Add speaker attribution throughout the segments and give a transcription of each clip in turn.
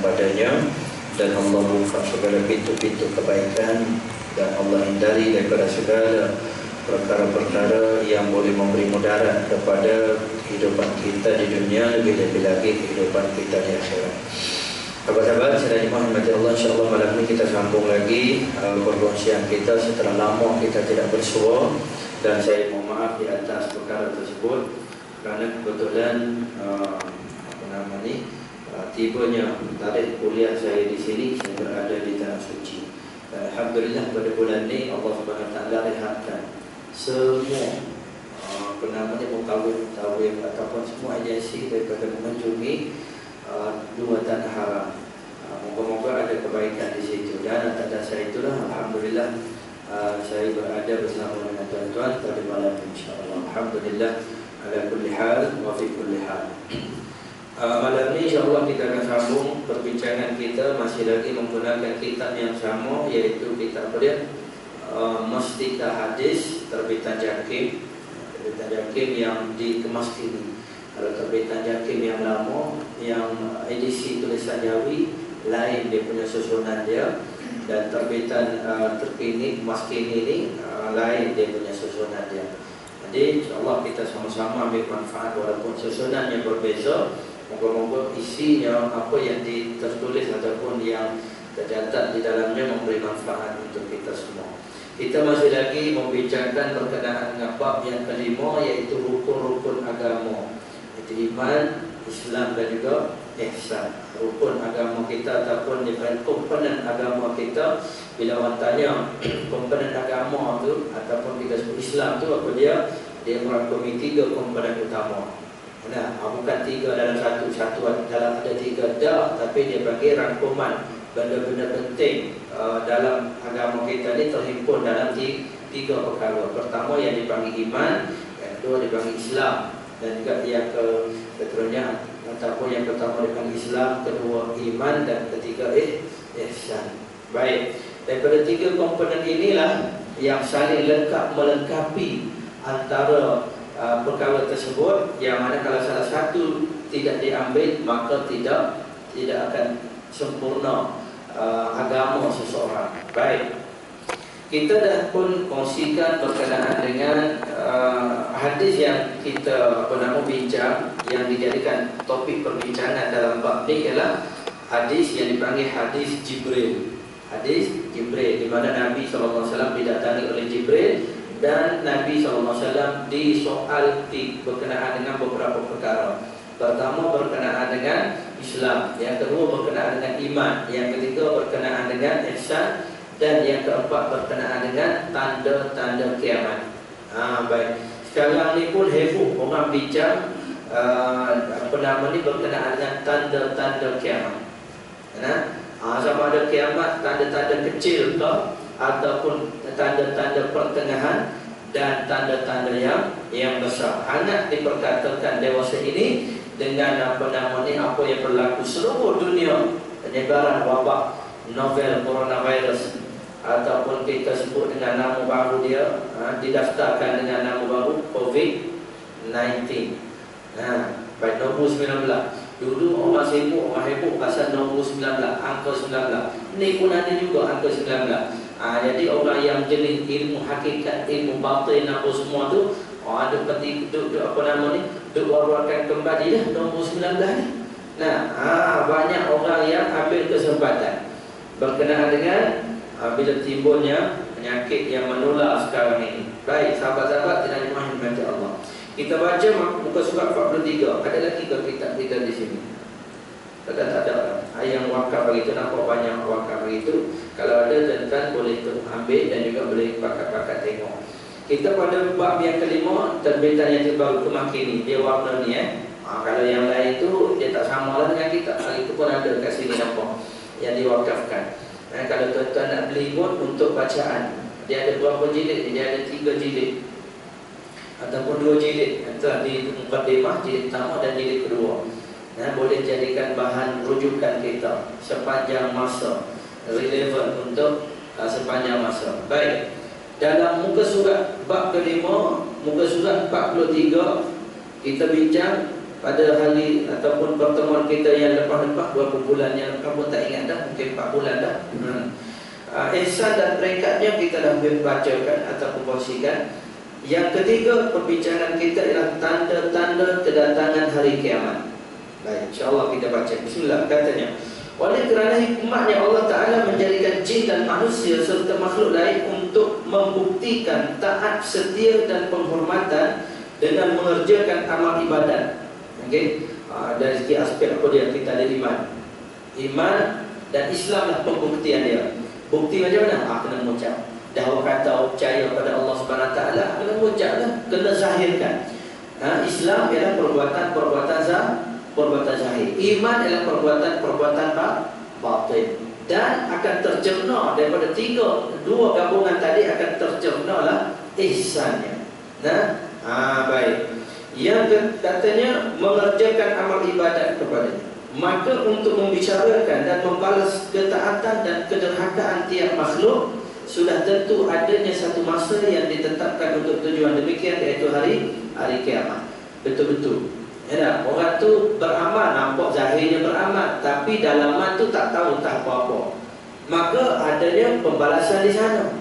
Speaker 1: kepadanya, dan Allah buka segala pintu-pintu kebaikan, dan Allah hindari daripada segala perkara-perkara yang boleh memberi mudarat kepada kehidupan kita di dunia, lebih-lebih lagi kehidupan kita di akhirat. Sahabat-sahabat, saya dirahmati Allah, insyaAllah malam ini kita sambung lagi perkongsian kita setelah lama kita tidak bersua. Dan saya mohon maaf di atas perkara tersebut, kerana kebetulan tibanya tarikh kuliah saya di sini, saya berada di Tanah Suci. Dan alhamdulillah pada bulan ini Allah Subhanahu Wa Taala rehatkan semua mukawin ataupun semua agensi daripada mengunjungi dua tanah haram. Moga-moga ada kebaikan di situ. Dan atas dasar itulah alhamdulillah saya berada bersama dengan tuan-tuan pada malam insya-Allah. Alhamdulillah ala kulli hal wa fi kulli hal. Malam ini insya-Allah kita akan sambung perbincangan kita masih lagi menggunakan kitab yang sama, iaitu kitab dia Mustika Hadis terbitan Jakim. Terbitan Jakim yang dikemas kini. Kalau terbitan Jakim yang lama, yang edisi tulisan Jawi lain dia punya susunan dia, dan terbitan terkini kemas kini ini lain dia punya susunan dia. Jadi insyaAllah kita sama-sama ambil manfaat walaupun susunannya berbeza. Moga-moga isinya apa yang tertulis ataupun yang tercatat di dalamnya memberi manfaat untuk kita semua. Kita masih lagi membincangkan berkenaan dengan bab yang kelima, iaitu rukun-rukun agama, iaitu iman, Islam dan juga ihsan. Rukun agama kita ataupun komponen agama kita. Bila orang tanya komponen agama tu ataupun kita sebut Islam tu apa dia? Dia merangkumi 3 komponen utama. Nah, bukan 3 dalam satu dalam ada 3 dah, tapi dia bagi rangkuman benda-benda penting dalam agama kita ni terhimpun dalam 3 perkara. Pertama yang dipanggil iman, yang kedua dipanggil Islam, dan juga yang keturunnya ataupun yang pertama dipanggil Islam, kedua iman, dan ketiga ihsan. Baik, daripada 3 komponen inilah yang saling melengkapi antara perkara tersebut, yang mana kalau salah satu tidak diambil maka tidak akan sempurna agama seseorang. Baik, kita dah pun kongsikan berkenaan dengan hadis yang kita bincang, yang dijadikan topik perbincangan dalam bab ini ialah hadis yang dipanggil hadis Jibril. Hadis Jibril, di mana Nabi SAW didatangi oleh Jibril, dan Nabi SAW disoal berkenaan dengan beberapa perkara. Pertama berkenaan dengan Islam, yang kedua berkenaan dengan iman, yang ketiga berkenaan dengan ihsan, dan yang keempat berkenaan dengan tanda-tanda kiamat. Baik, sekarang ni pun heboh orang bincang berkenaan dengan tanda-tanda kiamat. Sama ada kiamat tanda-tanda kecil ke, ataupun tanda-tanda pertengahan, dan tanda-tanda yang besar. Hangat diperkatakan dewasa ini dengan apa yang berlaku seluruh dunia, penyebaran wabak novel coronavirus, ataupun kita sebut dengan nama baru dia, didaftarkan dengan nama baru COVID-19. Baik, nombor 19. Dulu orang heboh pasal nombor 19, angka 19. Ini pun ada juga angka 19. Jadi orang yang jenis ilmu hakikat, ilmu batin apa semua tu, ada peti duk wawarkan kembali dah nombor 19 ni. Banyak orang yang ambil kesempatan berkenaan dengan bila timbulnya penyakit yang menular sekarang ini. Baik, sahabat-sahabat tidak dirahmati Allah, kita baca muka surat 43. Ada lagi ke kitab kita di sini? Tak ada. Yang wakaf begitu, nampak banyak wakaf begitu. Kalau ada, tuan-tuan boleh ambil dan juga boleh pakat-pakat tengok. Kita pada bab yang kelima, terbitan yang terbaru kemakini. Dia warna ni kalau yang lain tu dia tak sama lah dengan kita. Itu pun ada kat sini nampak yang diwakafkan. Kalau tuan-tuan nak beli pun untuk bacaan, dia ada berapa jilid? Dia ada 3 jilid ataupun 2 jilid. Di mukadimah, jilid pertama dan jilid kedua. Boleh jadikan bahan rujukan kita sepanjang masa, relevan untuk sepanjang masa. Baik, dalam muka surat bab kelima, muka surat 43, kita bincang pada hari ataupun pertemuan kita yang lepas-lepas berapa bulan yang lepas pun tak ingat dah, mungkin 4 bulan dah. Ihsan dan peringkatnya kita dah bacakan ataupun kongsikan. Yang ketiga pembicaraan kita ialah tanda-tanda kedatangan hari kiamat. Baik, insya-Allah kita baca. Bismillah, katanya, oleh kerana hikmahnya Allah Ta'ala menjadikan jin dan manusia serta makhluk lain untuk membuktikan taat, setia dan penghormatan dengan mengerjakan amal ibadat. Okey, dari segi aspek apa dia, kita ada iman dan Islam lah pembuktian dia. Bukti macam mana? Kena mengucap. Dah awak kata percaya pada Allah Subhanahu Taala, kena mengucap lah, kena zahirkan. Islam ialah perbuatan zahir. Iman ialah perbuatan batin. Dan akan tercerna daripada dua gabungan tadi, akan tercerna lah ihsannya. Baik. Yang katanya mengerjakan amal ibadat kepadanya. Maka untuk membicarakan dan membalas ketaatan dan kederhakaan tiap makhluk, sudah tentu adanya satu masa yang ditetapkan untuk tujuan demikian, iaitu hari kiamat. Betul-betul. Ya, orang tu beramal, nampak zahirnya beramal, tapi dalaman tu tak tahu tak apa-apa. Maka adanya pembalasan di sana.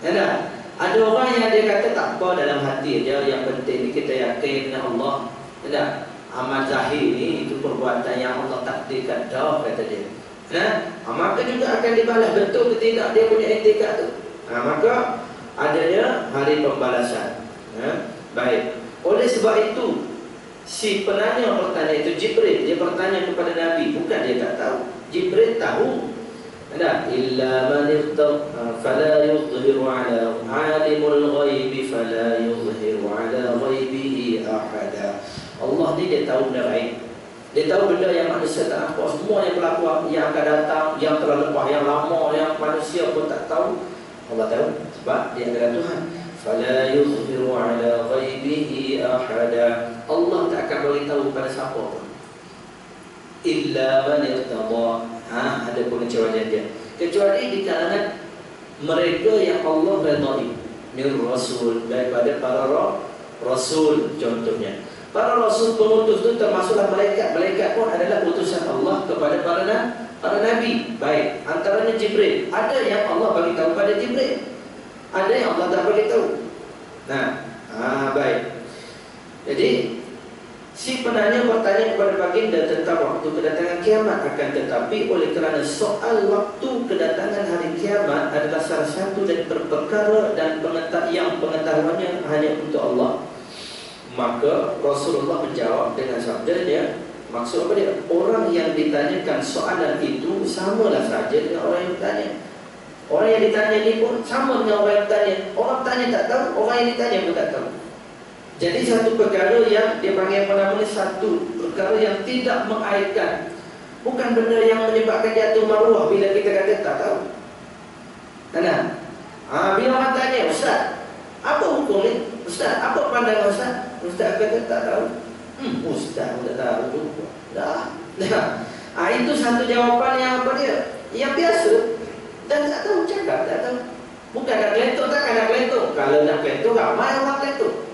Speaker 1: Ya, ada orang yang dia kata tak apa dalam hati dia, yang penting kita yakin dengan Allah. Ya, amal zahir ni itu perbuatan yang Allah takdirkan dah, kata dia. Maka juga akan dibalas, betul ke tidak dia punya etikat tu. Maka adanya hari pembalasan. Baik. Oleh sebab itu, si penanya bertanya itu Jibril, dia bertanya kepada Nabi, bukan dia tak tahu. Jibril tahu. Illa man irtada fala yuzhiru ala alimul ghaibi fala yuzhiru ala ghaibihi ahada. Allah ni dia tahu benda gaib. Dia tahu benda yang manusia tak nampak. Semua yang berlaku, yang akan datang, yang telah lepas, yang lama, yang manusia pun tak tahu. Allah tahu sebab dia adalah Tuhan. Fala yuzhiru ala ghaibihi ahada. Allah tak akan beritahu kepada siapa pun. Illa man irtada. Ada pengecualian dia. Kecuali di kalangan mereka yang Allah redai, min rasul, daripada para rasul contohnya. Para rasul pengutus itu termasuklah malaikat. Malaikat pun adalah utusan Allah kepada para nabi. Baik, antaranya Jibril. Ada yang Allah bagi tahu pada Jibril, ada yang Allah tak bagi tahu. Baik. Jadi si penanya bertanya kepada baginda tentang waktu kedatangan kiamat, akan tetapi oleh kerana soal waktu kedatangan hari kiamat adalah salah satu dari perkara dan yang pengetahuannya hanya untuk Allah, maka Rasulullah menjawab dengan sabda dia. Maksud apa dia? Orang yang ditanyakan soalan itu samalah saja dengan orang yang bertanya. Orang yang ditanya ni pun sama dengan orang yang bertanya. Orang tanya tak tahu, orang yang ditanya pun tak tahu. Jadi satu perkara yang dia panggil apa namanya, satu perkara yang tidak mengaitkan, bukan benda yang menyebabkan jatuh maruah bila kita kata tak tahu. Bila orang tanya, Ustaz, apa hukum ni? Ustaz, apa pandangan Ustaz? Ustaz kata tak tahu. Ustaz pun tak tahu juga. Itu satu jawapan yang apa dia? Yang biasa. Dan tak tahu, cakap tak tahu. Bukan nak kelentuk, takkan nak kelentuk. Kalau nak kelentuk, ramai orang kelentuk.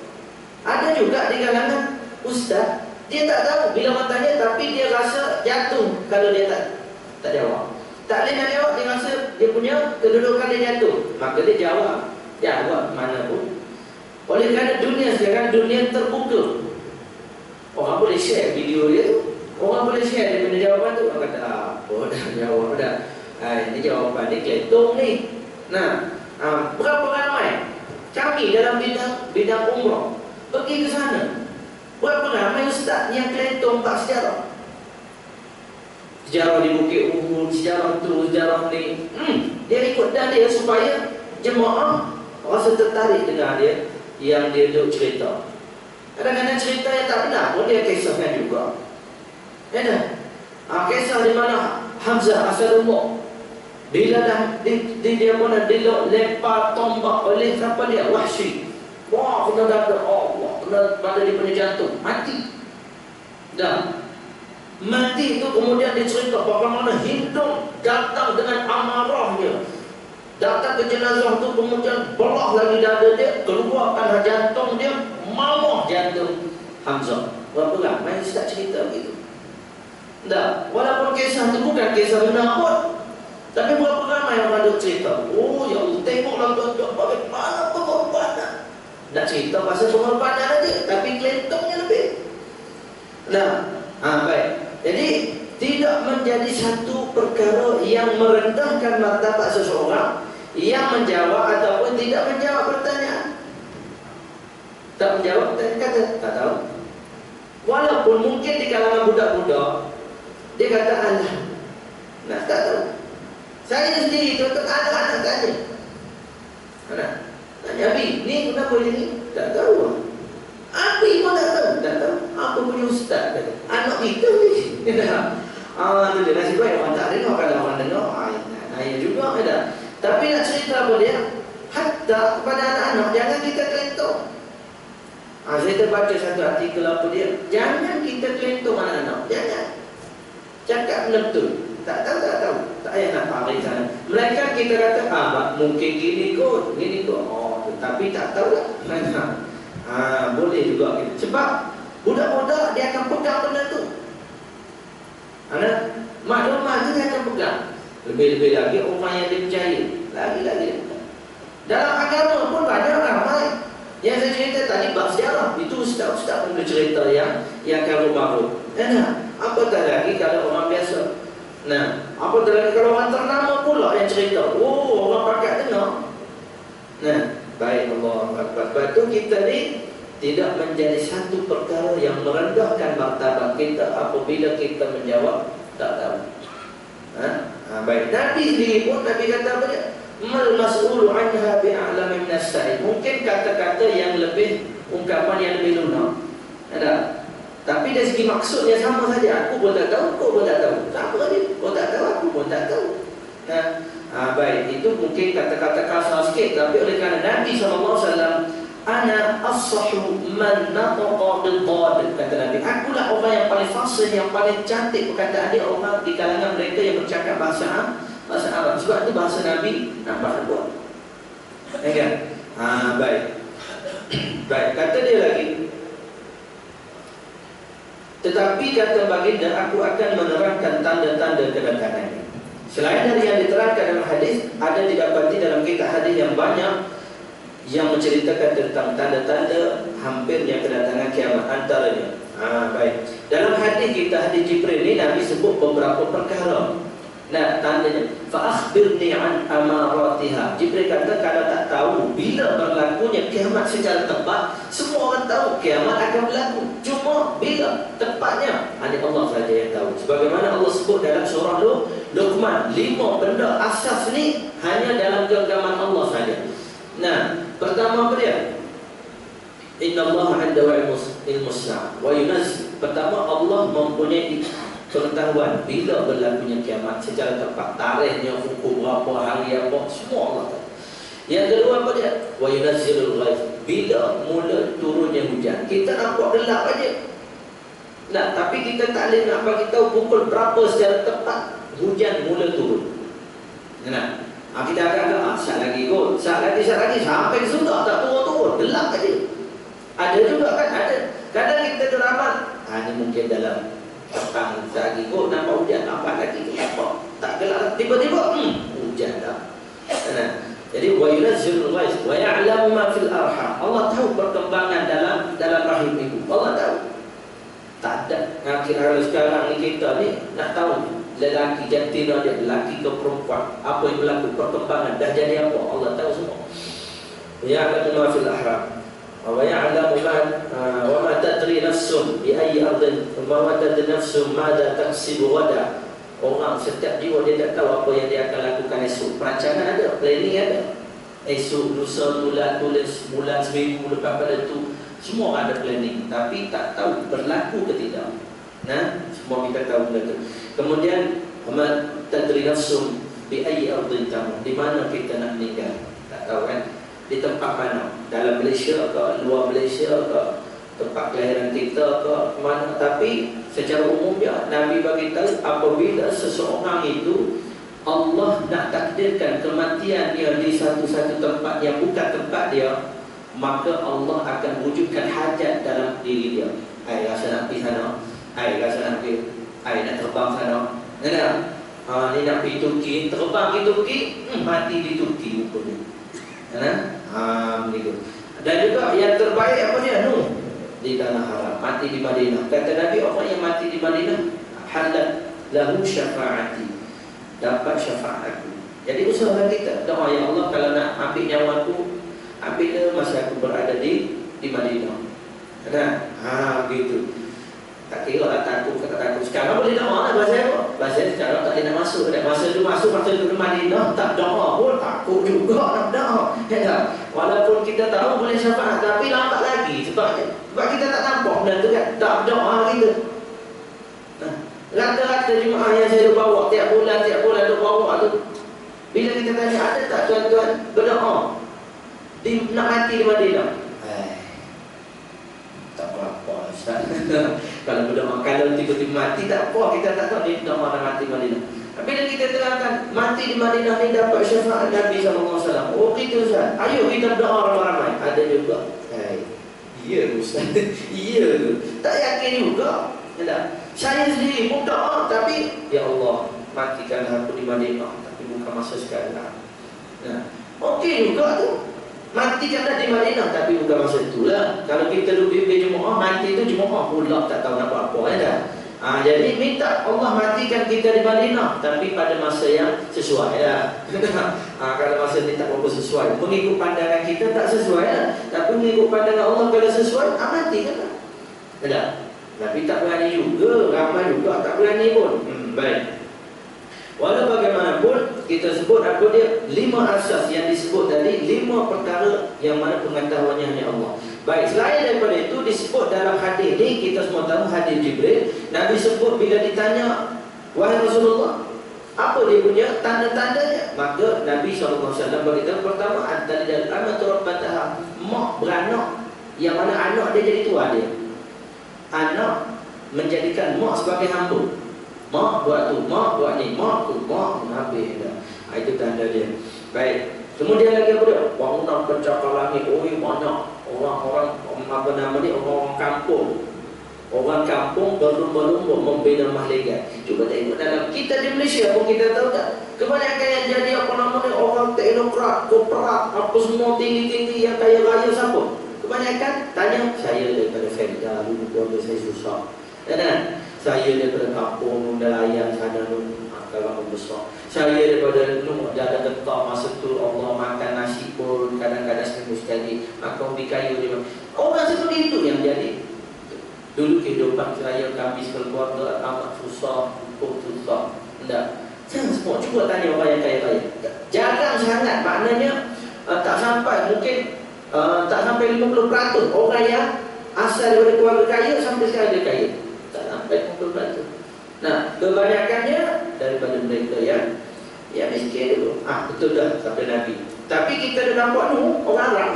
Speaker 1: Ada juga di kalangan ustaz, dia tak tahu bila orang tanya, tapi dia rasa jatuh kalau dia tak jawab. Tak boleh nak jawab, dia rasa dia punya kedudukan dia jatuh. Maka dia jawab mana pun. Oleh kerana dunia sekarang dunia terbuka, orang boleh share video dia tu, orang boleh share dia punya jawapan tu. Orang kata apa dah jawab dah. Ini jawapan dia kelentung ni. Berapa ramai kami dalam bidang umrah pergi ke sana, berapa ramai ustaz yang kelentung tak sejarah. Sejarah di Bukit Uhud, sejarah tu, sejarah ni. Dia ikut dan dia supaya jemaah rasa tertarik dengan dia yang dia duk cerita. Kadang-kadang cerita yang tak benar pun dia kisahkan juga. Kisah di mana Hamzah Asadullah bila dia mana dilempar tombak oleh siapa dia? Wahsy. Wah, kena dada Allah, kena pada dia punya jantung, mati. Dan mati itu kemudian dicerita bagaimana Hindun datang dengan amarahnya, datang ke jenazah itu, kemudian belah lagi dada dia, keluarkan jantung dia, mamah jantung Hamzah. Berapa ramai ustaz cerita begitu? Tak, walaupun kisah itu bukan kisah benar pun, tapi berapa ramai orang duk cerita. Oh ya Allah, tengoklah tuan-tuan bagaimana pengorbanan. Nak cerita pasal pengorbanan aja, tapi kelentongnya lebih. Nah, baik. Jadi tidak menjadi satu perkara yang merendahkan martabat seseorang yang menjawab ataupun tidak menjawab pertanyaan. Tak menjawab, kata tak tahu. Walaupun mungkin di kalangan budak-budak dia kata Allah. Nah, tak tahu. Saya sendiri tu anak-anak tanya. Anak tanya, Abi, ni kenapa ni? Tak tahu. Abi pun tak tahu. Tak tahu. Apa punya ustaz kata. Anak kita ni. Tu dia nasib baik orang tak dengar. Kalau orang dengar, ya juga ada. Tapi nak cerita apa dia? Hatta kepada anak-anak, jangan kita kelentong. Saya terbaca satu artikel apa dia. Jangan kita kelentong anak-anak. Jangan. Cakap betul. Tak tahu. Tak payah nak tarik sana. Mereka kita kata, mungkin gini kot. Tapi tak tahu lah. Boleh juga gitu. Sebab budak-budak dia akan pegang benda tu. Maklumat tu dia akan pegang. Lebih-lebih lagi orang yang dia percaya. Lagi-lagi. Dalam agama pun banyak ramai. Yang saya cerita tadi bab sejarah. Itu ustaz-ustaz pun cerita yang karun-marun. Apatah lagi kalau orang biasa. Apatah lagi kalau orang ternama pula yang cerita. Orang pakat dengar. Baik, Allah Akbar. Sebab tu kita ni tidak menjadi satu perkara yang merendahkan martabat kita apabila kita menjawab tak tahu. Baik. Nabi sendiri pun Nabi kata apa dia? Mal mas'ulu anha bi'alami minas sa'il. Mungkin kata-kata yang lebih, ungkapan yang lebih lunak. Ada. Tapi dari segi maksudnya sama saja. Aku pun tak tahu, kau pun tak tahu. Sama saja. Kau tak tahu, aku pun tak tahu. Baik, itu mungkin kata-kata kasar sikit. Tapi oleh kerana Nabi SAW, ana as-sahu man nataqa bil-dhad, kata Nabi, akulah orang yang paling fasih, yang paling cantik perkataan dia orang di kalangan mereka yang bercakap bahasa Arab. Sebab itu bahasa Nabi nampak buat. Kan? Baik. Baik, kata dia lagi. Tetapi kata baginda, aku akan menerangkan tanda-tanda kedatangannya. Selain dari yang diterangkan dalam hadis, ada didapati dalam kitab hadis yang banyak yang menceritakan tentang tanda-tanda hampirnya kedatangan kiamat. Antaranya, baik, dalam hadis kita, hadis Jibril ni, Nabi sebut beberapa perkara. Tandanya, fa akhbirni an amaratiha. Jibril kata, kalau tak tahu bila berlakunya kiamat secara tepat, semua orang tahu kiamat akan berlaku. Cuma bila tepatnya, hanya Allah saja yang tahu. Sebagaimana Allah sebut dalam surah Luqman, 5 benda asas ni hanya dalam genggaman Allah saja. Pertama apa dia? Inna Allah 'indahu ilmus sa'a wa yunazil. Pertama, Allah mempunyai pengetahuan bila berlakunya kiamat secara tepat. Tarikhnya, hukum berapa, hari apa, semua Allah tahu. Yang kedua apa dia? Wa yunazzilul ghaith. Bila mula turunnya hujan. Kita nampak gelap aja. Tapi kita tak boleh nak bagi tahu pukul berapa secara tepat hujan mula turun. Kita akan saat lagi kot, saat lagi sampai sudah tak turun-turun, gelap aja. Ada juga kan, ada. Kadang kita teramal, ini mungkin dalam petang lagi kot nampak hujan, nampak lagi apa? Tak gelap, tiba-tiba hujan dah. Jadi wa yunazzilul ghaith wa ya'lamu ma fil arham. Allah tahu perkembangan dalam rahim ibu. Allah tahu. Tak ada. Kira sekarang ni kita ni nak tahu lelaki jantina dia, lelaki ke perempuan, apa yang berlaku, perkembangan dah jadi apa, Allah tahu semua. Ya'lamu ma fil ahram wa ya'lamu wa ma tadri nafsun bi ayyi ardin wa ma tadri nafsun madza taksibu ghadan. Orang setiap jiwa dia tak tahu apa yang dia akan lakukan esok. Perancangan ada, planning ada. Esok, lusa, bulan, seminggu lepas pada itu, semua ada planning, tapi tak tahu berlaku ke tidak. Semua kita tahu benda tu. Kemudian tadri nafsum bi ayyi ardin tamut. Di mana kita nak meninggal? Tak tahu kan? Di tempat mana? Dalam Malaysia ke, luar Malaysia ke, tempat kelahiran kita ke mana? Tapi secara umumnya Nabi bagi tahu apabila seseorang itu Allah nak takdirkan kematian dia di satu-satu tempat yang bukan tempat dia, maka Allah akan wujudkan hajat dalam diri dia. Ai rasa nak pergi sana, ai rasa nak pergi, ai nak terbang sana. Ada? Ni nak pergi Turki, terbang pergi Turki, mati di Turki rupanya. Ada? Begitu. Dan juga yang terbaik apa dia? Di tanah haram, mati di Madinah. Kata Nabi, orang yang mati di Madinah halal lahu syafaati, dapat syafaatku. Jadi usaha kita doa, ya Allah, kalau nak ambil nyawaku, ambil dia masa aku berada di Madinah. Ada? Begitu. Tak kira lah takut kata takut. Sekarang boleh doa lah bahasa apa? Bahasa sekarang tak boleh nak masuk. Masa tu masuk di Madinah tak doa pun takut juga nak doa. Ya tak? Walaupun kita tahu boleh syafaat, tapi lambat lagi. Sebab kita tak nampak benda tu kan. Tak doa kita. Rata-rata jemaah yang saya bawa tiap bulan duk bawa tu, bila kita tanya ada tak tuan-tuan berdoa nak mati di Madinah? Tak apa-apa Ustaz. Kalau berdoa, kalau tiba-tiba mati tak apa, kita tak tahu dia doa nak mati di Madinah. Tapi bila kita terangkan mati di Madinah ni dapat syafaat Nabi SAW. Oh gitu Ustaz, ayo kita berdoa ramai-ramai. Ada juga. Ya Ustaz. Ya tu. Tak yakin juga. Saya sendiri pun doa, tapi ya Allah, matikanlah aku di Madinah, tapi bukan masa sekarang. Okey juga tu. Matikanlah di Madinah, tapi bukan masa itulah. Kalau kita duduk di Jumaat, mati itu Jumaat pula tak tahu nak buat apa kan. Jadi minta Allah matikan kita di Madinah, tapi pada masa yang sesuai lah. Kalau masa ni tak berapa sesuai, mengikut pandangan kita tak sesuai lah. Tapi mengikut pandangan Allah kalau sesuai, matikan lah. Tapi tak berani juga, ramai juga tak berani pun. Baik. Walau bagaimanapun, kita sebut apa dia? 5 asas yang disebut tadi, 5 perkara yang mana pengetahuannya hanya Allah. Baik, selain daripada itu disebut dalam hadis ni, kita semua tahu hadis Jibril. Nabi sebut bila ditanya, wahai Rasulullah, apa dia punya tanda-tandanya? Maka Nabi SAW beritahu, pertama, antara amatu rabbataha, mak beranak, yang mana anak dia jadi tua dia. Anak menjadikan mak sebagai hamba. Mak buat tu, mak buat ni, mak tu, mak habis dah. Itu tanda dia. Baik. Kemudian lagi apa dia? Bangunan pencakar langit. Banyak orang-orang apa nama ni? Orang kampung. Orang kampung berlumba-lumba membina mahligai. Cuba tengok dalam kita di Malaysia pun kita tahu tak? Kebanyakan yang jadi apa nama ni? Orang teknokrat, korporat, apa semua tinggi-tinggi yang kaya raya siapa? Kebanyakan tanya, saya daripada Felda, dulu keluarga saya susah. Dan saya daripada kampung nelayan sana kalau besar. Saya daripada dah ada getah masa tu Allah makan nasi pun kadang-kadang seminggu sekali. Maka ubi kayu dia. Orang seperti itu yang jadi. Dulu kehidupan saya kami sekeluarga amat susah, cukup susah. Enggak. Jangan semua cuba tanya orang yang kaya-kaya. Jarang sangat, maknanya tak sampai mungkin tak sampai 50% orang yang asal daripada keluarga kaya sampai sekarang dia kaya. Tak sampai 50%. Nah, kebanyakannya daripada mereka yang miskin dulu. Betul dah sampai Nabi. Tapi kita dah nampak orang Arab.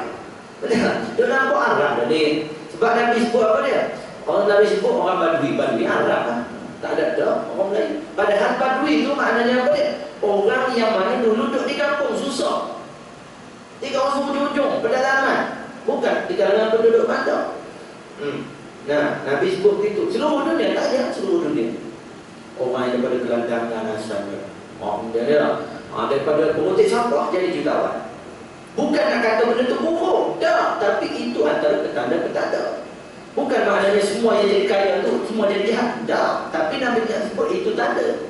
Speaker 1: Dia nampak Arab dah ni. Sebab Nabi sebut apa dia? Orang Nabi sebut orang Badui Arab tak ada orang lain. Padahal Badui itu maknanya apa dia? Orang yang mana dulu duduk di kampung susah. Di kawasan ujung-ujung, pedalaman. Bukan di kalangan penduduk bandar. Nah, Nabi sebut begitu. Seluruh dunia, tak ada seluruh dunia. Orang yang daripada gelandangan asalnya. Daripada pemotik sampah jadi jutawan. Bukan nak kata benda itu buruk. Tak, tapi itu antara petanda-petanda. Bukan maknanya semua yang jadi kaya itu semua jadi jahat. Tak, tapi Nabi yang sebut itu tanda.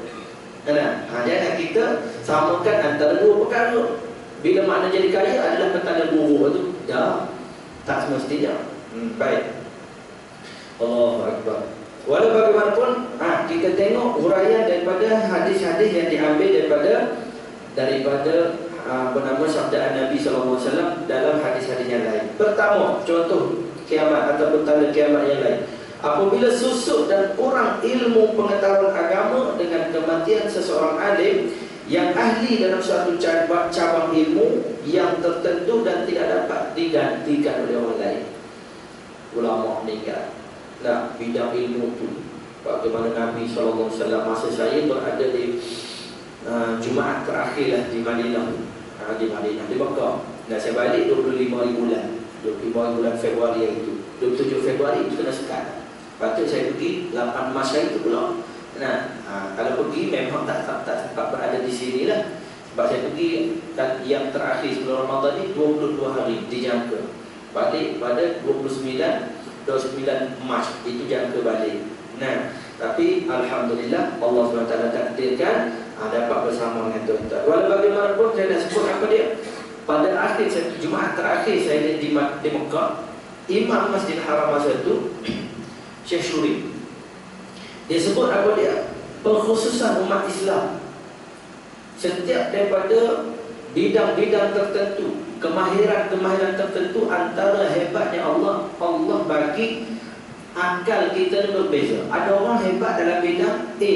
Speaker 1: Jangan kita samakan antara dua perkara. Bila makna jadi kaya adalah petanda buruk itu, tak semestinya. Baik. Allahu Akbar. Walau bagaimanapun, kita tengok huraian daripada hadis-hadis yang diambil daripada bernama sabda Nabi SAW dalam hadis-hadis yang lain. Pertama, contoh kiamat ataupun tanda kiamat yang lain. Apabila susut dan kurang ilmu pengetahuan agama dengan kematian seseorang alim yang ahli dalam suatu cabang ilmu yang tertentu dan tidak dapat digantikan oleh orang lain. Ulama meninggal. Bidang ilmu tu bagaimana Nabi SAW masa saya berada di Jumaat terakhir lah di Madinah. Di Mekah. Dan saya balik 25 bulan. bulan Februari yang itu. 27 Februari itu kena sekat. Patut saya pergi 8 Mac hari itu pula. Nah, kalau pergi memang tak sempat berada di sini lah. Sebab saya pergi yang terakhir sebelum Ramadan ni 22 hari dijangka. Balik pada 29 Mac itu jangka balik. Nah, tapi alhamdulillah Allah SWT takdirkan dapat bersama dengan tuan-tuan. Walau bagaimanapun saya nak sebut apa dia. Pada akhir Jumaat terakhir saya di Mekah, Imam Masjid Haram masa itu Syekh Shuri, dia sebut apa dia? Pengkhususan umat Islam. Setiap daripada bidang-bidang tertentu, kemahiran-kemahiran tertentu, antara hebatnya Allah bagi akal kita ni berbeza. Ada orang hebat dalam bidang A,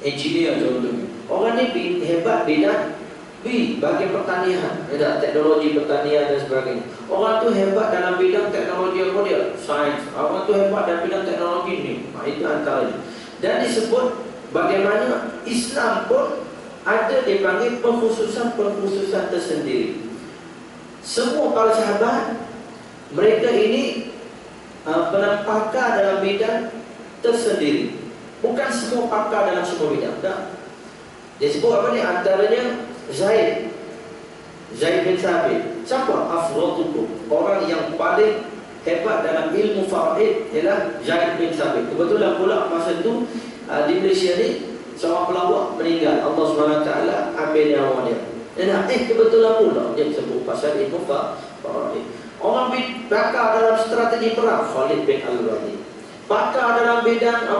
Speaker 1: engineer contohnya. Orang ni hebat bidang B, bagi pertanian, teknologi pertanian dan sebagainya. Orang tu hebat dalam bidang teknologi apa dia? Sains. Orang tu hebat dalam bidang teknologi ni. Itu antaranya. Dan disebut bagaimana Islam pun ada dipanggil pengkhususan tersendiri. Semua para sahabat, mereka ini pakar dalam bidang tersendiri. Bukan semua pakar dalam semua bidang. Dia sebut apa ni? Antaranya Zaid bin Thabit. Siapa? Afrotukum. Orang yang paling hebat dalam ilmu faraid ialah Zaid bin Thabit. Kebetulan pula masa itu di Malaysia ni seorang pelawak meninggal. Allah SWT ambil nyawa dia. Kebetulan pula dia sebut pasal ilmu faraid. Orang pakar dalam strategi perang, Khalid bin Al-Walid. Pakar dalam bidang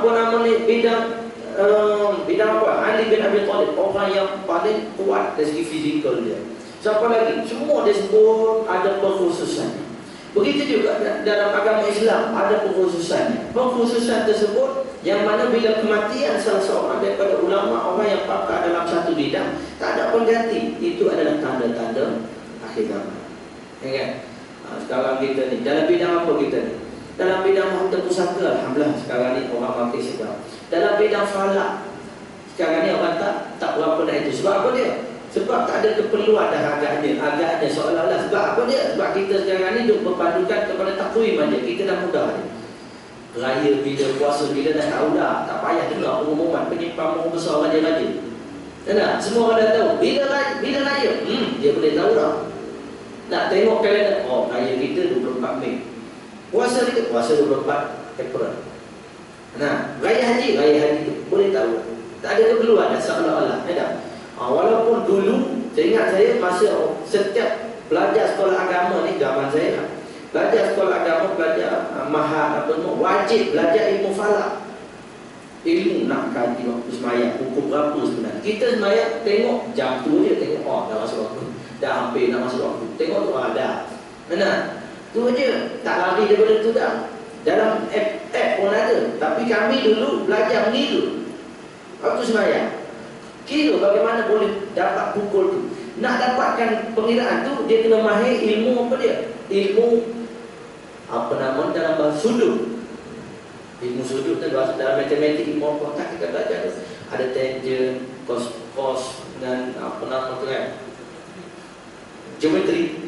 Speaker 1: bidang apa? Ali bin Abi Thalib, orang yang paling kuat dari segi fizikal dia. Siapa lagi? Semua dia sebut ada pengkhususannya. Begitu juga dalam agama Islam ada pengkhususannya. Pengkhususan tersebut yang mana bila kematian salah seorang daripada ulama, orang yang pakar dalam satu bidang, tak ada pengganti. Itu adalah tanda-tanda akhir zaman. Ya kan? Sekarang kita ni dalam bidang apa kita ni? Dalam bidang harta pusaka, alhamdulillah sekarang ni orang makin sedar. Dalam bidang falak, sekarang ni orang tak berapa dah itu. Sebab apa dia? Sebab tak ada keperluan dah agaknya seolah-olah. Sebab apa dia? Sebab kita sekarang ni duk berpandukan kepada takwim aja. Kita dah mudah ni. Raya bila, puasa bila dah tahu dah. Tak payah dengar pengumuman penyimpan besar raja-raja. Tak? Semua orang dah tahu. Bila raya? Dia boleh tahu dah. Nak tengok kalender, raya kita 24 Mei. Puasa 24 April. Nah, raya haji tu boleh tahu. Tak ada keperluan dah seolah-olah. Walaupun dulu saya ingat saya masa setiap belajar sekolah agama ni, zaman saya belajar sekolah agama, belajar mahal apa semua, wajib belajar ilmu falak. Ilmu nak kaji waktu sembahyang, hukum berapa sebenarnya. Kita sembahyang tengok jam tu je, tengok dah masuk waktu. Dah hampir nak masuk waktu. Tengok tu dah. Nah, tu je. Tak lari daripada tu dah. Dalam app pun ada. Tapi kami dulu belajar meniru waktu sembahyang. Kira bagaimana boleh dapat pukul tu. Nak dapatkan pengiraan tu, dia kena mahir ilmu apa dia? Ilmu apa nama dalam bahasa sudut. Ilmu sudut tu bahasa dalam matematik, ilmu apa tak kita belajar tu. Ada tangent, cos dan apa nama tu kan? Geometri,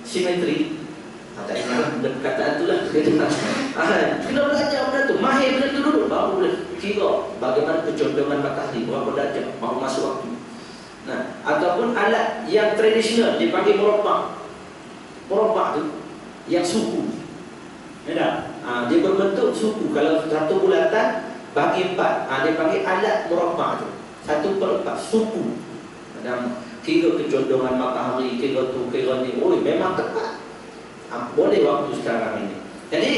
Speaker 1: simetri. Tak ingat perkataan tu lah. Kena belajar benda tu, mahir benda tu dulu, baru boleh kira bagaimana kecondongan matahari, berapa darjah, baru masuk waktu. Nah, ataupun alat yang tradisional dipanggil murabbak. Murabbak tu yang suku. Dia berbentuk suku. Kalau satu bulatan bagi 4, dia panggil alat murabbak tu. 1/4 suku. Kira kecondongan matahari, kira tu, kira ni. Memang tepat. Boleh waktu sekarang ini. Jadi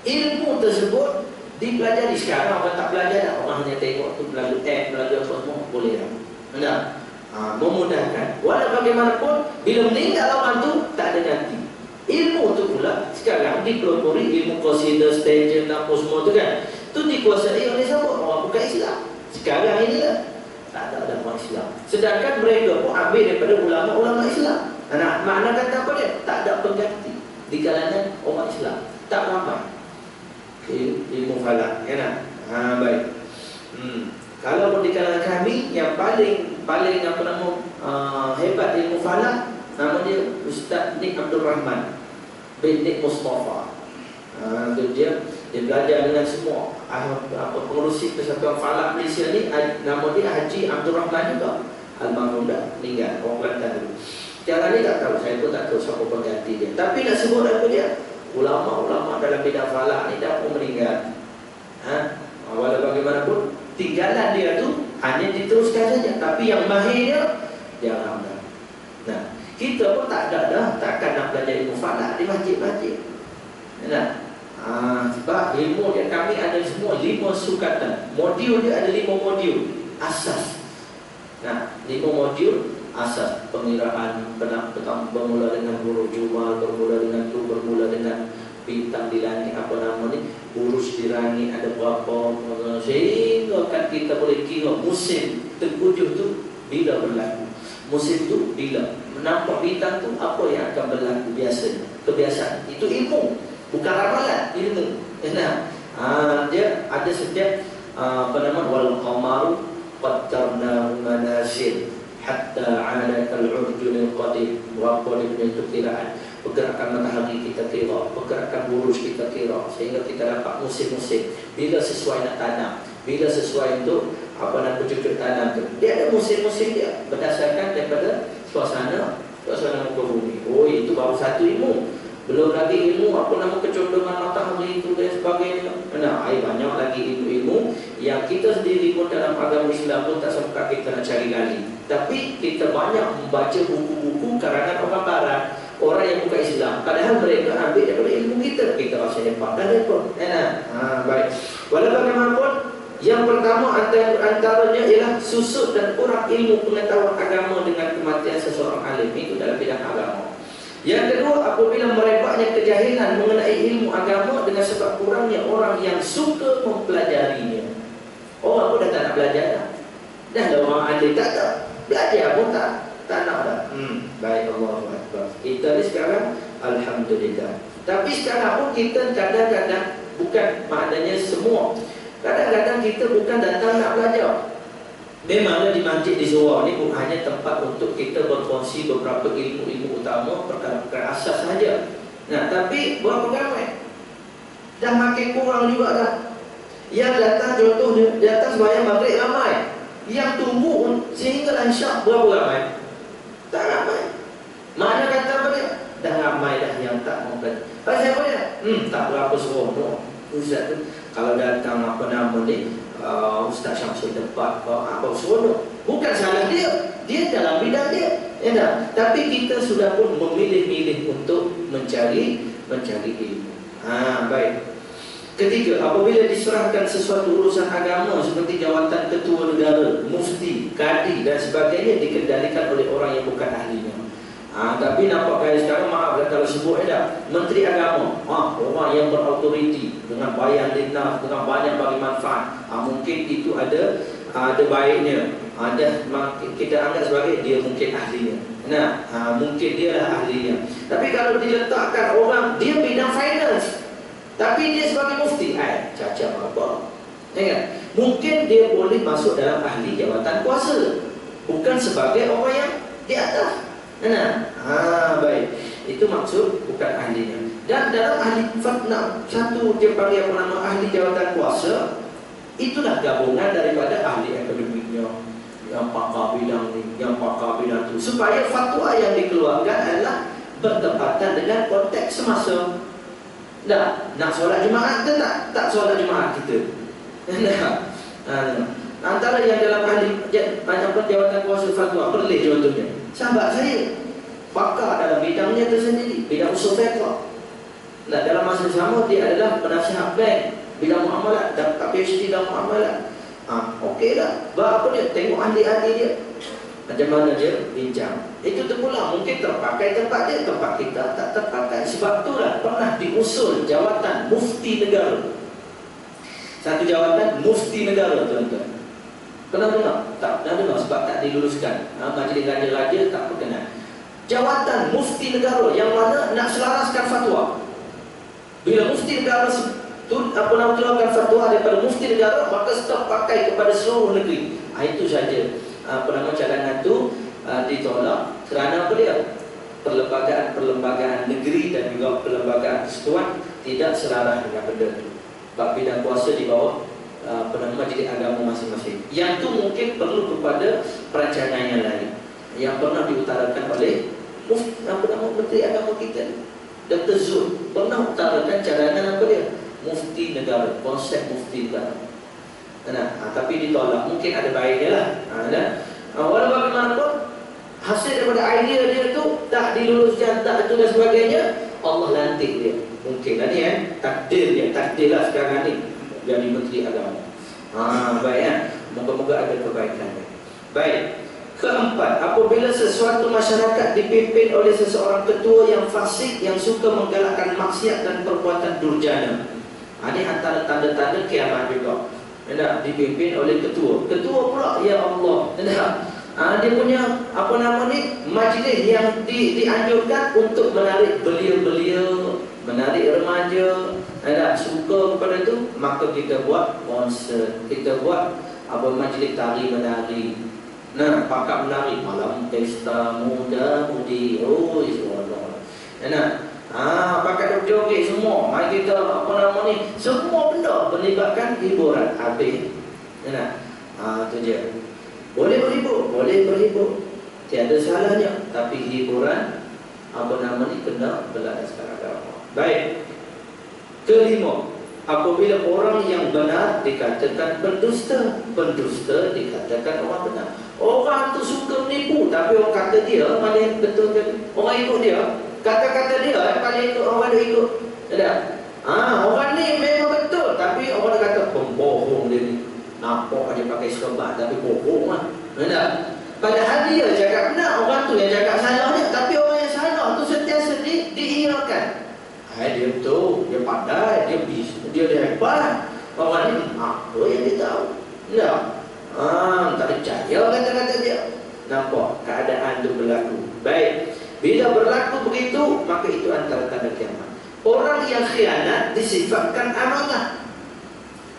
Speaker 1: ilmu tersebut dipelajari. Sekarang orang tak belajar dah. Orang hanya tengok tu melalui app, melalui apa semua. Boleh dah. Memudahkan. Walau bagaimanapun, bila meninggal orang tu tak ada ganti. Ilmu tu pula sekarang dipelopori, ilmu consider, tangent, apa semua tu kan. Tu dikuasai oleh siapa? Orang bukan Islam. Sekarang ini lah tak ada orang Islam. Sedangkan mereka pun ambil daripada ulama-ulama Islam. Makna kata apa dia? Tak ada pengganti di kalangan orang Islam. Tak ramai ilmu falak. Baik. Kalau di kalangan kami yang paling apa nama hebat ilmu falak Nama dia Ustaz Nik Abdul Rahman bin Nik Mustafa. Itu dia belajar dengan semua pengurusi Persatuan Falak Malaysia ni. Nama dia Haji Abdul Rahman juga. Almarhum dah meninggal, orang Kelantan dulu. Sekarang ni tak tahu, saya pun tak tahu siapa pengganti dia. Tapi nak sebut apa dia? Ulama-ulama dalam bidang falak ni dah pun meninggal. Walau bagaimanapun, tinggalan dia tu hanya diteruskan saja. Tapi yang mahirnya jangan dah. Nah, kita pun tak ada dah, takkan nak belajar ilmu falak di masjid-masjid. Nah, sebab ilmu dia kami ada semua 5 sukatan. Modul dia ada 5 modul asas. Nah, 5 modul asas pengiraan, bermula dengan huruf jumal, bermula dengan tu, bermula dengan bintang di langit, apa nama ni, urus di langit ada berapa, sehingga kan kita boleh kira musim tengkujuh tu bila berlaku, musim tu bila menampak bintang tu apa yang akan berlaku biasanya, kebiasaan. Itu ilmu, bukan ramalan, ilmu. Dia ada setiap wal qamaru qaddarnahu manazil hatta 'ala kal-'urjunil qadim. Berapa dia punya itu kiraan, pergerakan matahari kita kira, pergerakan buruj kita kira, sehingga kita dapat musim-musim bila sesuai nak tanam, bila sesuai untuk cucuk tanam tu. Dia ada musim-musim dia berdasarkan daripada suasana muka bumi. Oh, itu baru satu ilmu. Belum lagi ilmu kecondongan matahari itu dan sebagainya. Banyak lagi ilmu-ilmu yang kita sendiri pun dalam agama Islam pun tak sempat kita nak cari gali. Tapi kita banyak membaca buku-buku karangan orang barat, orang yang bukan Islam. Padahal mereka ambil daripada ilmu kita. Kita rasa hebat dan repot. Baik. Walau bagaimanapun, yang pertama antaranya ialah susut dan kurang ilmu pengetahuan agama dengan kematian seseorang alim. Itu dalam bidang agama. Yang kedua, apabila merebaknya kejahilan mengenai ilmu agama dengan sebab kurangnya orang yang suka mempelajarinya. Orang pun dah tak nak belajar dah. Dah ada orang alim tak ada. Belajar pun tak nak dah. Baik, Allahu Akbar. Kita ni sekarang alhamdulillah. Tapi sekarang pun kita kadang-kadang, bukan maknanya semua, kadang-kadang kita bukan datang nak belajar. Memanglah di masjid di Zohar ni bukan hanya tempat untuk kita berkongsi beberapa ilmu-ilmu utama, perkara-perkara asas sahaja. Tapi berapa ramai? Dah makin kurang juga dah. Yang datang contohnya, datang sembahyang maghrib ramai. Yang tunggu sehingga isyak berapa ramai? Tak ramai. Mana kata apa dia? Dah ramai dah yang tak mau belajar. Pasal apa dia? Tak berapa seronok. Ustaz tu kalau datang Ustaz Syamsul debat apa seronok. Bukan salah dia, dia dalam bidang dia. Tapi kita sudah pun memilih-milih untuk mencari ilmu. Baik. Ketiga, apabila diserahkan sesuatu urusan agama seperti jawatan ketua negara, mufti, kadi dan sebagainya dikendalikan oleh orang yang bukan ahlinya. Tapi nampak kali sekarang, maaf kalau sebut Menteri Agama, orang yang berautoriti dengan bayan lintas, dengan banyak bagi manfaat. Mungkin itu ada baiknya. Kita anggap sebagai dia mungkin ahlinya. Mungkin dia lah ahlinya. Tapi kalau diletakkan orang, dia bidang finance, tapi dia sebagai mufti, cacat apa? Mungkin dia boleh masuk dalam ahli jawatan kuasa, bukan sebagai orang yang di atas. Baik. Itu maksud bukan ahlinya. Dan dalam ahli fatna, satu dia panggil ahli jawatan kuasa, itulah gabungan daripada ahli akademiknya, yang pakar bidang ni, yang pakar bidang tu, supaya fatwa yang dikeluarkan adalah bertepatan dengan konteks semasa. Nak solat Jumaat ke tak solat Jumaat kita? Antara yang dalam ahli jawatan kuasa fatwa, Perlis contohnya, sahabat saya pakar dalam bidangnya tersendiri, bidang usul fiqh. Dalam masa sama dia adalah penasihat bank, bidang muamalat, dapat PhD dalam muamalat. Okey lah. Apa dia tengok ahli-ahli dia, macam mana dia bincang. Itu terpulang, mungkin terpakai tempat dia, tempat kita tak terpakai. Sebab itulah pernah diusul jawatan mufti negara. Satu jawatan mufti negara, tuan-tuan. Pernah dengar? Tak pernah dengar sebab tak diluluskan. Majlis raja-raja tak berkenan. Jawatan mufti negara yang mana nak selaraskan fatwa. Bila mufti negara keluarkan fatwa daripada mufti negara, maka stop pakai kepada seluruh negeri. Itu saja cadangan tu ditolak kerana apa dia? perlembagaan negeri dan juga perlembagaan persekutuan tidak selaras dengan benda itu. Bab bidang kuasa di bawah majlis agama masing-masing. Yang tu mungkin perlu kepada perancangan yang lain yang pernah diutarakan oleh Menteri Agama kita, Dr. Zul pernah utarakan cadangan apa dia? Mufti negara, konsep mufti negara. Tapi ditolak. Mungkin ada baiknya lah. Walau bagaimanapun, hasil daripada idea dia tu tak diluluskan, tak itu dan sebagainya, Allah lantik dia. Mungkin lah ni takdir dia, takdir lah sekarang ni jadi Menteri Agama. Baik moga-moga ada kebaikan. Baik. Keempat, apabila sesuatu masyarakat dipimpin oleh seseorang ketua yang fasik, yang suka menggalakkan maksiat dan perbuatan durjana. Ini antara tanda-tanda kiamat juga. Dipimpin oleh ketua. Ketua pula, ya Allah. Dia punya majlis yang dianjurkan untuk menarik belia-belia, menarik remaja, suka kepada itu, maka kita buat konsert, kita buat majlis tari menari. Pakat menari, malam pesta muda-mudi, pakat joget semua. Mari kita semua benda melibatkan hiburan. Habis. Itu je. Boleh berhibur, tiada salahnya, tapi hiburan kena berlandaskan agama. Baik. Kelima, apabila orang yang benar dikatakan pendusta, pendusta dikatakan orang benar. Orang tu suka menipu, tapi orang kata dia paling betul kan? Orang ikut dia, kata-kata dia paling ikut, orang ada ikut. Orang ni memang betul, tapi orang kata pembohong dia ni. Nampak dia pakai serban tapi bohong lah. Padahal dia cakap benar, orang tu yang cakap salahnya, tapi orang yang salah tu sentiasa diiyakan. Dia betul, dia pandai, dia hebat. Orang ni apa yang dia tahu? Tak percaya kata-kata dia. Nampak keadaan itu berlaku. Baik, bila berlaku begitu, maka itu antara tanda kiamat. Orang yang khianat disifatkan amanah.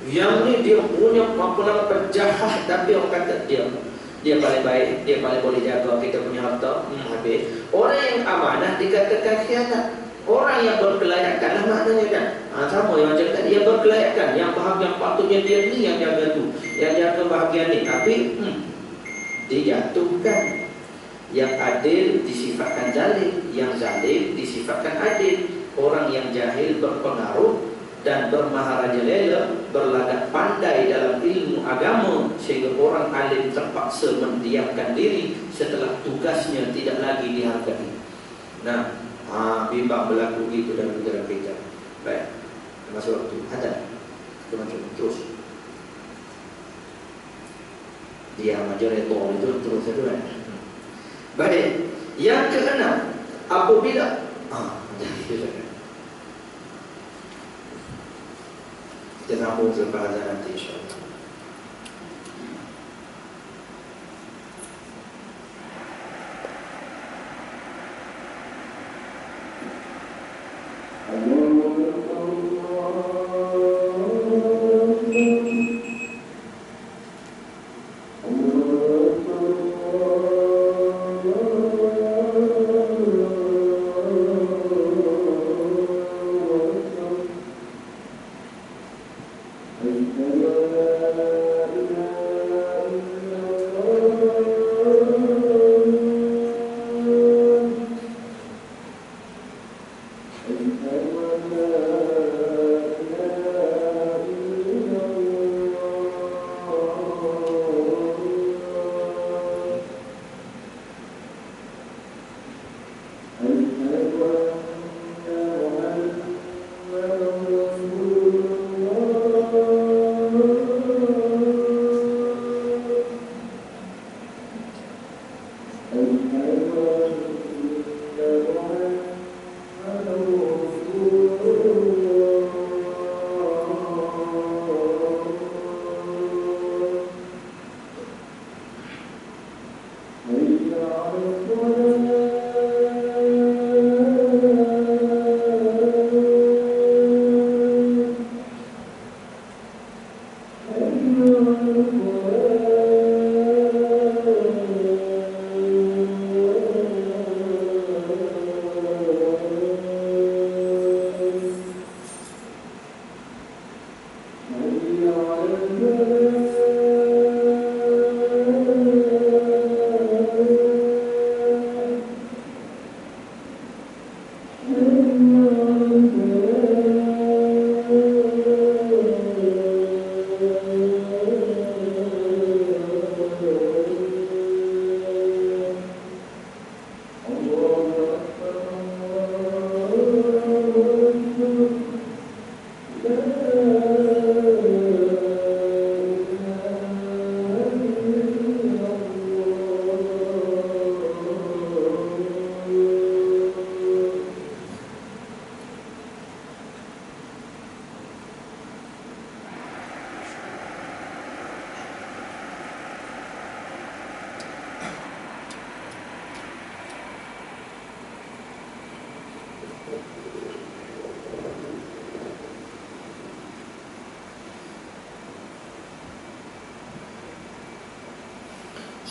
Speaker 1: Yang ni dia punya penjahat, tapi orang kata dia paling baik, dia paling boleh jaga kita punya harta. Habis. Orang yang amanah dikatakan khianat. Orang yang berkelayakan lah maknanya kan. Sama yang macam tadi, yang berkelayakan, yang bahagian patutnya dia ni yang jaga tu, yang jaga bahagian ni, tapi dijatuhkan. Yang adil disifatkan zalim, yang zalim disifatkan adil. Orang yang jahil berpengaruh dan bermaharajalela, berlagak pandai dalam ilmu agama, sehingga orang alim terpaksa mendiamkan diri setelah tugasnya tidak lagi dihargai. Bimbang berlaku gitu dalam negara kita. Baik, masuk waktu. Ada kita macam terus. Dia moderator itu terus saja kan. Baik, yang keenam, apabila kita sambung selepas azan nanti insya-Allah.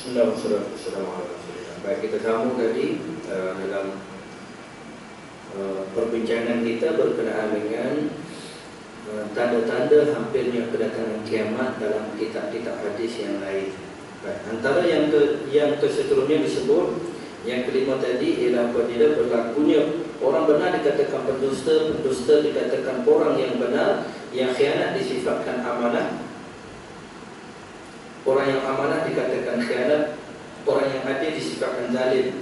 Speaker 1: Bismillahirrahmanirrahim. Baik, kita sambung tadi dalam perbincangan kita berkenaan dengan tanda-tanda hampirnya kedatangan kiamat dalam kitab-kitab hadis yang lain. Baik, antara yang seterusnya disebut, yang kelima tadi ialah apabila berlakunya orang benar dikatakan pendusta, pendusta dikatakan orang yang benar, yang khianat disifatkan amanah. Orang yang amanah dikatakan khianat, orang yang adil disifatkan zalim,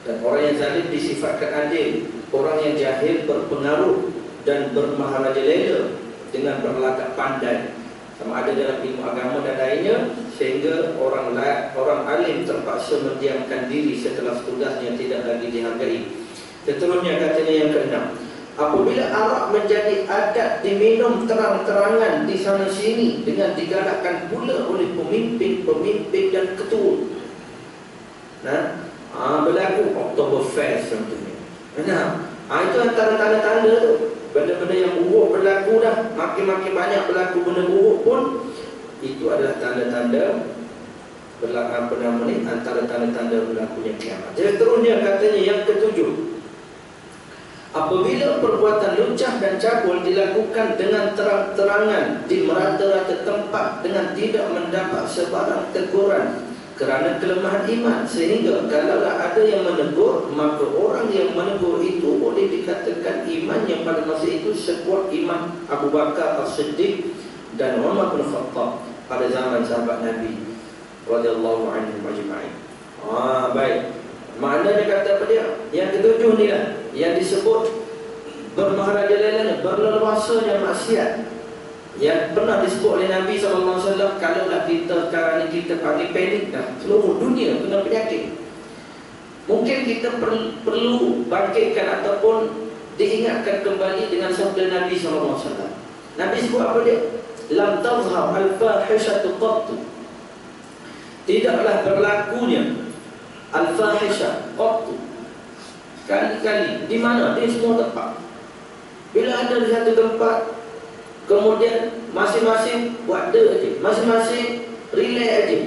Speaker 1: dan orang yang zalim disifatkan adil. Orang yang jahil berpengaruh dan bermaharajalela dengan berlagak pandai, sama ada dalam ilmu agama dan lainnya, sehingga orang alim terpaksa mendiamkan diri setelah tugasnya tidak lagi dihargai. Seterusnya katanya yang keenam, apabila arak menjadi adat diminum terang-terangan di sana sini dengan digalakkan pula oleh pemimpin-pemimpin dan ketua. Berlaku Oktoberfest contohnya. Itu antara tanda-tanda tu. Benda-benda yang buruk berlaku dah, makin-makin banyak berlaku benda buruk pun, itu adalah tanda-tanda antara tanda-tanda berlakunya kiamat. Seterusnya katanya yang ketujuh, apabila perbuatan lucah dan cabul dilakukan dengan terang-terangan di merata-rata tempat dengan tidak mendapat sebarang teguran kerana kelemahan iman, sehingga kalaulah ada yang menegur, maka orang yang menegur itu boleh dikatakan iman yang pada masa itu sekuat iman Abu Bakar As-Siddiq dan Umar bin Khattab pada zaman sahabat Nabi radhiyallahu anhum ajma'in. Baik. Maknanya kata apa dia? Yang ketujuh ni lah yang disebut bermaharajalela, berleluasanya maksiat, yang pernah disebut oleh Nabi SAW. Kalaulah kita sekarang ni kita paling panik dah, seluruh dunia kena penyakit, mungkin kita perlu bangkitkan ataupun diingatkan kembali dengan sabda Nabi SAW. Nabi sebut apa dia? Lam tazhar al-fahishatu qattu, tidaklah berlakunya al-fahisha qattu, sekali-kali. Di mana? Di semua tempat. Bila ada di satu tempat, kemudian masing-masing buat aja, masing-masing relax aja.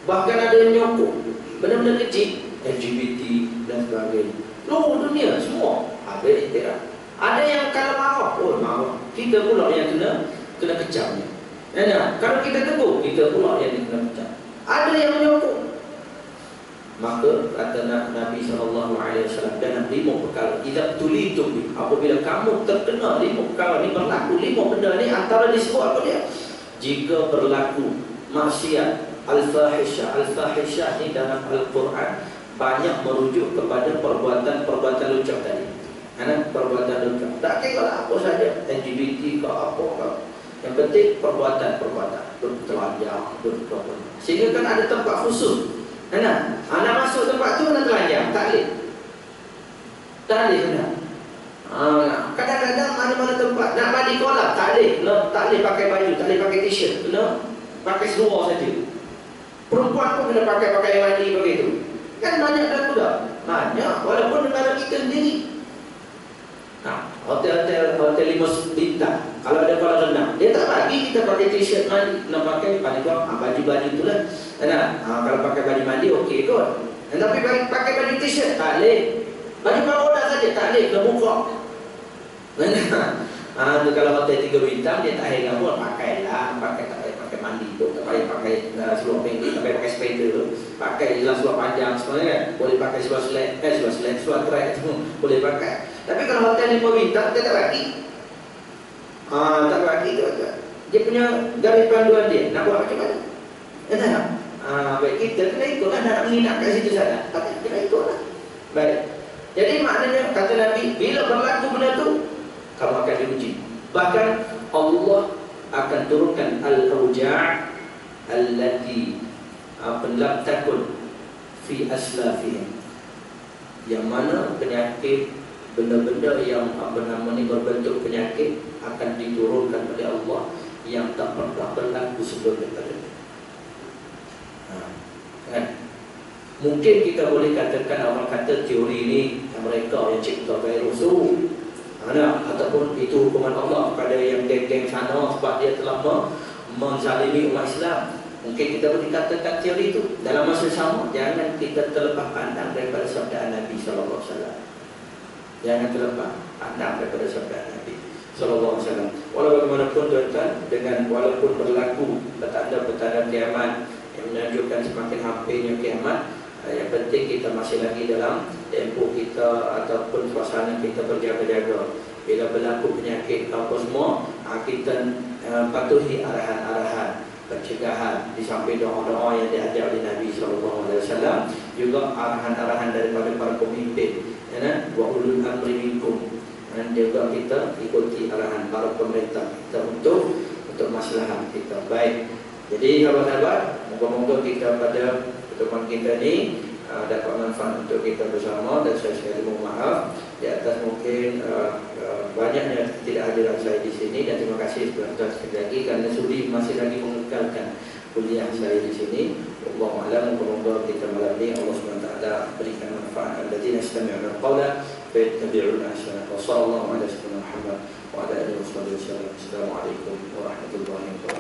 Speaker 1: Bahkan ada yang nyokok benda-benda kecil, LGBT dan sebagainya. Seluruh dunia semua ada iktiraf. Ada yang kalau marah, kita pula yang kena kecamnya. Kalau kita tegur, kita pula yang kena kecam. Ada yang menyokong. Maka kata Nabi SAW dalam 5 perkara, idza tulitum, apabila kamu terkena 5 perkara ni, berlaku 5 benda ni, antara disebut apa dia? Jika berlaku maksiat al-fahisyah. Al-fahisyah ni dalam Al-Quran banyak merujuk kepada perbuatan lucah tadi. Perbuatan lucah, tak kira lah apa saja, LGBT ke apa. Yang penting perbuatan bertelanjang, sehingga kan ada tempat khusus. Nak masuk tempat tu nak telanjang, tak boleh. Kadang-kadang mana-mana tempat nak mandi kolam, tak boleh pakai baju, tak boleh pakai t-shirt, kena pakai seluar saja. Perempuan pun kena pakai mandi begitu. Kan banyak dah tu dah. Banyak, walaupun negara kita sendiri. Hotel 5 bintang, kalau ada kolam renang, dia tak bagi kita pakai t-shirt mandi, nak pakai baju itulah. Kalau pakai baju mandi okey kot. Tapi pakai baju t-shirt tak boleh. Baju baroda saja tak boleh, kena buka. Kalau hotel 3 bintang dia tak payah pun pakailah, pakai mandi tu, tak payah pakai seluar pendek, tak payah pakai sepeda, pakai jelas seluar panjang sebenarnya kan. Boleh pakai seluar track tu boleh pakai. Tapi kalau hotel 5 bintang dia tak bagi. Tak bagi tu aja. Dia punya garis panduan dia nak buat macam mana? Baik, kita kena ikutlah, nak menginap kat situ sana, tapi kena ikutlah. Baik. Jadi maknanya kata Nabi, bila berlaku benda tu, kamu akan diuji. Bahkan Allah akan turunkan al-awja' allati lam takun fi aslafihim, yang mana penyakit, benda-benda yang berbentuk penyakit akan diturunkan oleh Allah yang tak pernah berlaku sebelum daripada. Mungkin kita boleh katakan, orang kata teori ini mereka yang cipta virus tu, ataupun itu hukuman Allah kepada yang geng-geng sana sebab dia telah menzalimi umat Islam. Mungkin kita boleh katakan teori itu. Dalam masa sama, jangan kita terlepas pandang daripada sabda Nabi sallallahu alaihi wasallam. Jangan terlepas pandang daripada sabda Nabi sallallahu alaihi wasallam. Walau bagaimanapun tuan-tuan, dengan walaupun berlaku petanda-petanda kiamat yang menunjukkan semakin hampirnya kiamat, yang penting kita masih lagi dalam tempoh kita ataupun suasana kita berjaga-jaga. Bila berlaku penyakit apa semua, kita patuhi arahan-arahan pencegahan di samping doa-doa yang diajar oleh Nabi SAW, juga arahan-arahan daripada para pemimpin, ya, wa ulul amri minkum, dan juga kita ikuti arahan para pemerintah kita untuk maslahat kita. Baik. Jadi sahabat-sahabat, moga-moga kita pada pertemuan kita ni dapat manfaat untuk kita bersama, dan saya sekali mohon maaf di atas mungkin banyaknya ketidakhadiran saya di sini, dan terima kasih tuan-tuan sekali lagi kerana sudi masih lagi mengekalkan kuliah saya di sini. Wallahu a'lam. Moga-moga kita malam ni Allah SWT berikan manfaat. Alladzina yastami'una al-qawla fayattabi'una ahsana. Wa sallallahu ala sayyidina Muhammad wa ala alihi wasallam. Assalamualaikum warahmatullahi wabarakatuh.